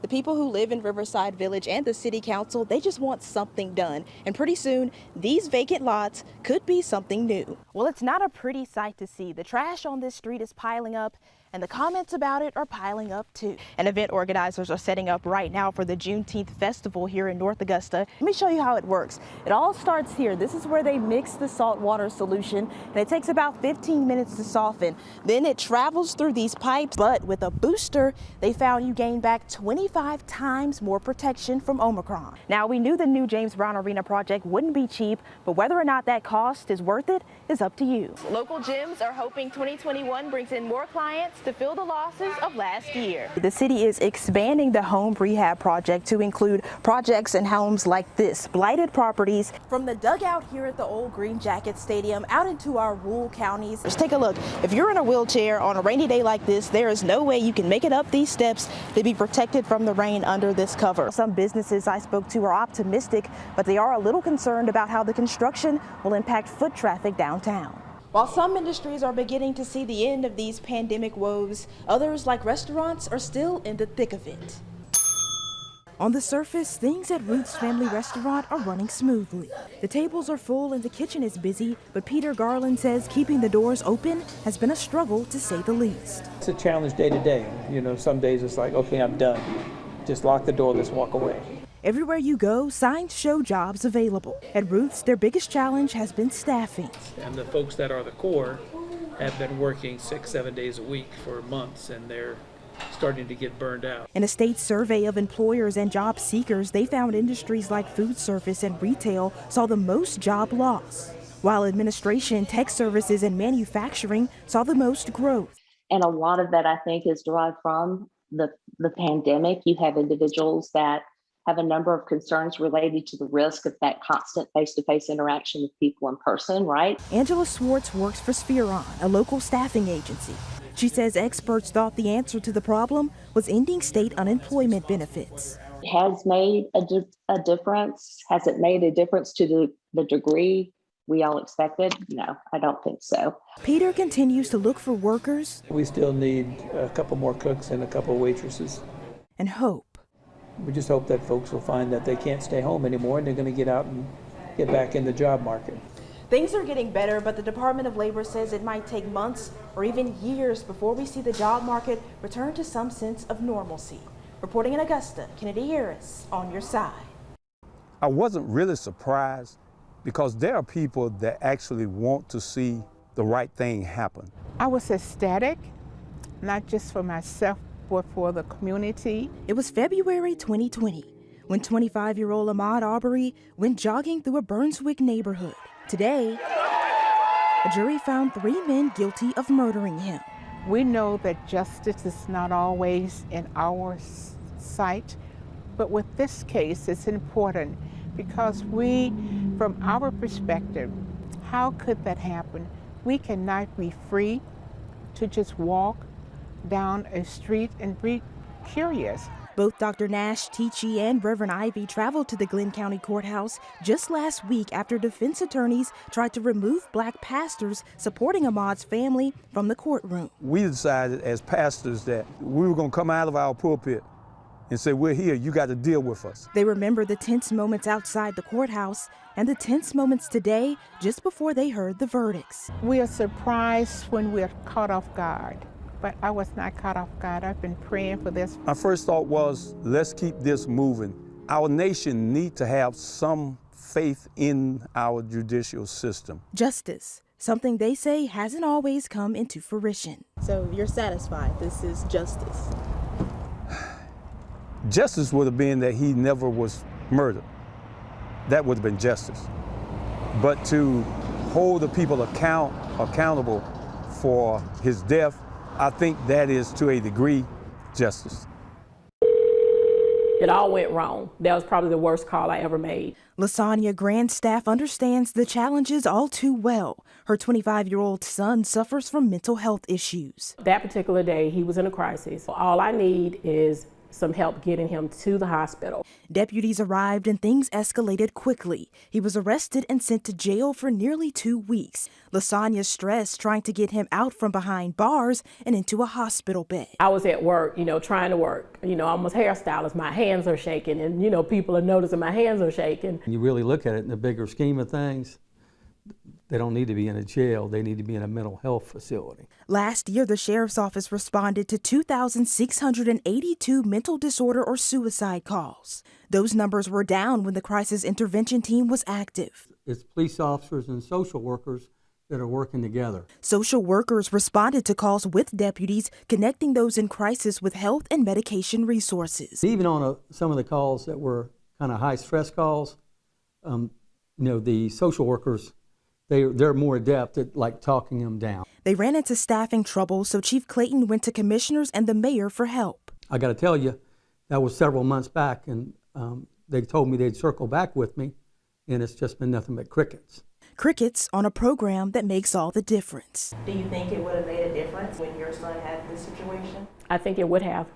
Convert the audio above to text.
The people who live in Riverside Village and the city council, they just want something done. And pretty soon, these vacant lots could be something new. Well, it's not a pretty sight to see. The trash on this street is piling up, and the comments about it are piling up too. And event organizers are setting up right now for the Juneteenth festival here in North Augusta. Let me show you how it works. It all starts here. This is where they mix the salt water solution, and it takes about 15 minutes to soften. Then it travels through these pipes, but with a booster, they found you gain back 25 times more protection from Omicron. Now, we knew the new James Brown Arena project wouldn't be cheap, but whether or not that cost is worth it is up to you. Local gyms are hoping 2021 brings in more clients to fill the losses of last year. The city is expanding the home rehab project to include projects and homes like this, blighted properties from the dugout here at the old Green Jacket Stadium out into our rural counties. Just take a look. If you're in a wheelchair on a rainy day like this, there is no way you can make it up these steps to be protected from the rain under this cover. Some businesses I spoke to are optimistic, but they are a little concerned about how the construction will impact foot traffic downtown. While some industries are beginning to see the end of these pandemic woes, others, like restaurants, are still in the thick of it. On the surface, things at Ruth's Family Restaurant are running smoothly. The tables are full and the kitchen is busy, but Peter Garland says keeping the doors open has been a struggle, to say the least. It's a challenge day to day. You know, some days it's like, okay, I'm done. Just lock the door, let's walk away. Everywhere you go, signs show jobs available. At Ruth's, their biggest challenge has been staffing. And the folks that are the core have been working 6-7 days a week for months, and they're starting to get burned out. In a state survey of employers and job seekers, they found industries like food service and retail saw the most job loss, while administration, tech services, and manufacturing saw the most growth. And a lot of that, I think, is derived from the pandemic. You have individuals that have a number of concerns related to the risk of that constant face-to-face interaction with people in person, right? Angela Swartz works for Spheron, a local staffing agency. She says experts thought the answer to the problem was ending state unemployment benefits. It has made a difference. Has it made a difference to the degree we all expected? No, I don't think so. Peter continues to look for workers. We still need a couple more cooks and a couple of waitresses. And hope. We just hope that folks will find that they can't stay home anymore and they're going to get out and get back in the job market. Things are getting better, but the Department of Labor says it might take months or even years before we see the job market return to some sense of normalcy. Reporting in Augusta, Kennedy Harris, on your side. I wasn't really surprised because there are people that actually want to see the right thing happen. I was ecstatic, not just for myself, but for the community. It was February 2020 when 25-year-old Ahmaud Arbery went jogging through a Burnswick neighborhood. Today, a jury found 3 men guilty of murdering him. We know that justice is not always in our sight, but with this case, it's important because from our perspective, how could that happen? We cannot be free to just walk down a street and be curious. Both Dr. Nash, Teachy, and Reverend Ivy traveled to the Glenn County Courthouse just last week after defense attorneys tried to remove black pastors supporting Ahmaud's family from the courtroom. We decided as pastors that we were going to come out of our pulpit and say, we're here, you got to deal with us. They remember the tense moments outside the courthouse and the tense moments today just before they heard the verdicts. We are surprised when we're caught off guard. But I was not caught off guard. I've been praying for this. My first thought was, let's keep this moving. Our nation needs to have some faith in our judicial system. Justice, something they say hasn't always come into fruition. So you're satisfied this is justice? Justice would have been that he never was murdered. That would have been justice. But to hold the people accountable for his death, I think that is, to a degree, justice. It all went wrong. That was probably the worst call I ever made. Lasagna Grandstaff understands the challenges all too well. Her 25-year-old son suffers from mental health issues. That particular day, he was in a crisis. All I need is some help getting him to the hospital. Deputies arrived and things escalated quickly. He was arrested and sent to jail for nearly 2 weeks. Lasagna stressed trying to get him out from behind bars and into a hospital bed. I was at work, trying to work. I'm a hairstylist. My hands are shaking, and, people are noticing my hands are shaking. You really look at it in the bigger scheme of things, they don't need to be in a jail. They need to be in a mental health facility. Last year, the sheriff's office responded to 2,682 mental disorder or suicide calls. Those numbers were down when the crisis intervention team was active. It's police officers and social workers that are working together. Social workers responded to calls with deputies, connecting those in crisis with health and medication resources. Even on some of the calls that were kind of high stress calls, the social workers, they're more adept at talking them down. They ran into staffing trouble, so Chief Clayton went to commissioners and the mayor for help. I got to tell you, that was several months back, and they told me they'd circle back with me, and it's just been nothing but crickets. Crickets on a program that makes all the difference. Do you think it would have made a difference when your son had this situation? I think it would have.